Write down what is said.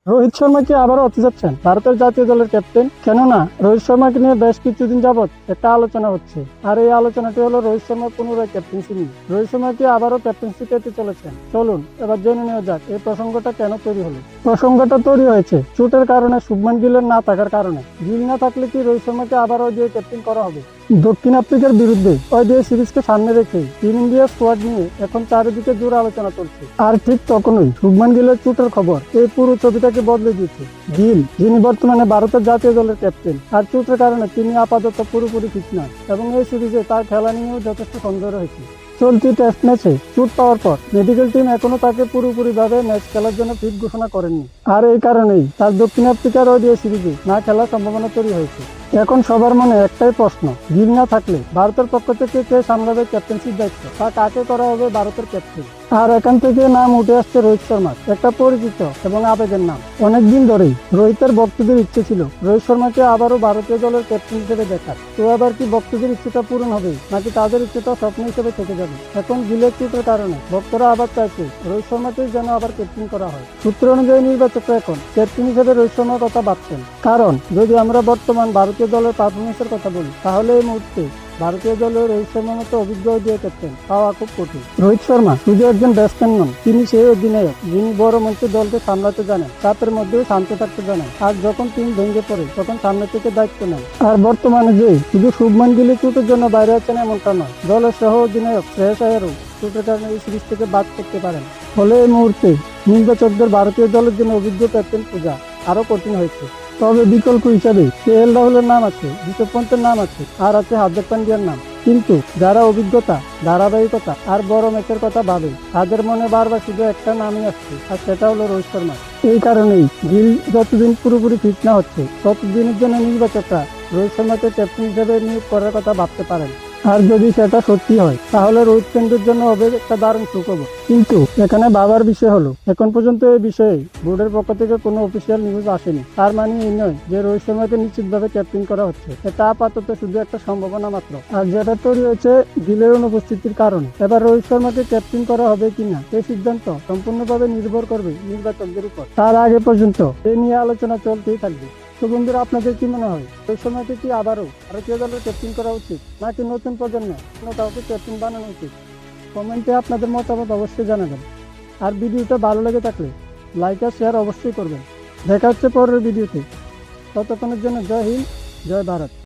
রোহিত শর্মা কি আবারও হতে যাচ্ছেন ভারতের জাতীয় দলের ক্যাপ্টেন? কেননা রোহিত শর্মাকে নিয়ে বেশ কিছুদিন যাবৎ একটা আলোচনা হচ্ছে, আর এই আলোচনাটি হলো রোহিত শর্মার পুনরায় ক্যাপ্টেন্সি নিয়ে। রোহিত শর্মা কি আবারও ক্যাপ্টেন্সি পেতে চলেছেন? চলুন এবার জেনে নেওয়া যাক এই প্রসঙ্গটা কেন তৈরি হলো। প্রসঙ্গটা তৈরি হয়েছে চোটের কারণে, শুভমান গিলের না থাকার কারণে। গিল না থাকলে কি রোহিত শর্মাকে আবারও দিয়ে ক্যাপ্টেন করা হবে? দক্ষিণ আফ্রিকার বিরুদ্ধে ওই যে সিরিজকে সামনে রেখে টিম ইন্ডিয়া স্কোয়াড নিয়ে এখন চারিদিকে জোরে আলোচনা চলছে। আর ঠিক তখনই শুভমান গিলের চোটের খবর এই পুরো ছবিটাকে বদলে দিয়েছে। গিল, যিনি বর্তমানে ভারতের জাতীয় দলের ক্যাপ্টেন, আর চোটের কারণে তিনি আপাতত পুরোপুরি ফিট নন এবং এই সিরিজে তার খেলা নিয়েও যথেষ্ট সন্দেহ রয়েছে। চলতি টেস্ট ম্যাচে চোট পাওয়ার পর মেডিকেল টিম এখনো তাকে পুরোপুরিভাবে ম্যাচ খেলার জন্য ফিট ঘোষণা করেননি, আর এই কারণেই তার দক্ষিণ আফ্রিকার ওই সিরিজে না খেলার সম্ভাবনা তৈরি হয়েছে। এখন সবার মনে একটাই প্রশ্ন, গিল না থাকলে ভারতের পক্ষ থেকে কে সামলাবে ক্যাপ্টেন্সির দায়িত্ব, বা কাকে করা হবে ভারতের ক্যাপ্টেন? আর এখান থেকে নাম উঠে আসছে রোহিত শর্মার, একটা পরিচিত এবং আবেগের নাম। অনেকদিন ধরেই রোহিতের ভক্তদের ইচ্ছে ছিল রোহিত শর্মাকে আবারও ভারতীয় দলের ক্যাপ্টেন হিসেবে দেখার। তো এবার কি ভক্তদের ইচ্ছেটা পূরণ হবে, নাকি তাদের ইচ্ছেটা স্বপ্ন হিসেবে থেকে যাবে? এখন গিলের চোটের কারণে ভক্তরা আবার চাইছে রোহিত শর্মাকে যেন আবার ক্যাপ্টেন করা হয়। সূত্র অনুযায়ী নির্বাচকরা এখন ক্যাপ্টেন হিসেবে রোহিত শর্মার কথা ভাবছেন, কারণ যদি আমরা বর্তমান ভারতীয় দলের পারফরমেন্সের কথা বলি, তাহলে এই মুহূর্তে ভারতীয় দলের রোহিত শর্মার মতো অভিজ্ঞ দিয়ে ক্যাপ্টেন পাওয়া খুব কঠিন। রোহিত শর্মা শুধু একজন ব্যাটসম্যান নন, তিনি সেই অধিনায়ক যিনি বড় মঞ্চে দলকে সামলাতে জানেন, চাপের মধ্যেও শান্ত থাকতে জানেন, আর যখন টিম ভেঙে পড়ে তখন সামনে থেকে দায়িত্ব নেন। আর বর্তমানে যে শুধু শুভমান গিল চোটের জন্য বাইরে আছেন এমনটা নয়, দলের সহ অধিনায়ক শ্রেয়স আয়ারও চোটের কারণে এই সিরিজ থেকে বাদ করতে পারেন। ফলে এই মুহূর্তে নির্বাচকদের ভারতীয় দলের জন্য অভিজ্ঞ ক্যাপ্টেন খোঁজা আরো কঠিন হয়েছে। তবে বিকল্প হিসাবে KL রাহুলের নাম আছে, ঋষভ পন্থের নাম আছে, আর আছে হার্দিক পান্ডিয়ার নাম। কিন্তু যারা অভিজ্ঞতা, ধারাবাহিকতা আর বড় ম্যাচের কথা ভাবে, তাদের মনে বারবার শুধু একটা নামই আসছে, আর সেটা হলো রোহিত শর্মা। এই কারণেই গিল যতদিন পুরোপুরি ফিট না হচ্ছে ততদিনের জন্য নির্বাচকরা রোহিত শর্মাকে ক্যাপ্টেন হিসেবে নিয়োগ করার কথা ভাবতে পারেন। আর যদি সেটা সত্যি হয় তাহলে রোহিত কেন্দ্রের জন্য হবে একটা দারুণ সুখবর। কিন্তু এখানে ভাবার বিষয় হলো, এখন পর্যন্ত এই বিষয়ে বোর্ডের পক্ষ থেকে কোনো অফিসিয়াল নিউজ আসেনি। তার মানে এই নয় যে রোহিত শর্মাকে নিশ্চিতভাবে ক্যাপ্টেন করা হচ্ছে, এটা আপাতত শুধু একটা সম্ভাবনা মাত্র। আর যেটা তৈরি হয়েছে গিলের অনুপস্থিতির কারণে, এবার রোহিত শর্মাকে ক্যাপ্টেন করা হবে কিনা এই সিদ্ধান্ত সম্পূর্ণভাবে নির্ভর করবে নির্বাচকদের উপর। তার আগে পর্যন্ত এ নিয়ে আলোচনা চলতেই থাকবে। তো বন্ধুরা, আপনাদের কি মনে হয় রোহিত শর্মাকে কি আবারও ভারতীয় দলের ক্যাপ্টেন করা উচিত, নাকি নতুন প্রজন্মে কোনো কাউকে ক্যাপ্টেন বানানো উচিত? কমেন্টে আপনাদের মতামত অবশ্যই জানাবেন। আর ভিডিওটা ভালো লেগে থাকলে লাইক আর শেয়ার অবশ্যই করবেন। দেখা হচ্ছে পরের ভিডিওতে। ততক্ষণের জন্য জয় হিন্দ, জয় ভারত।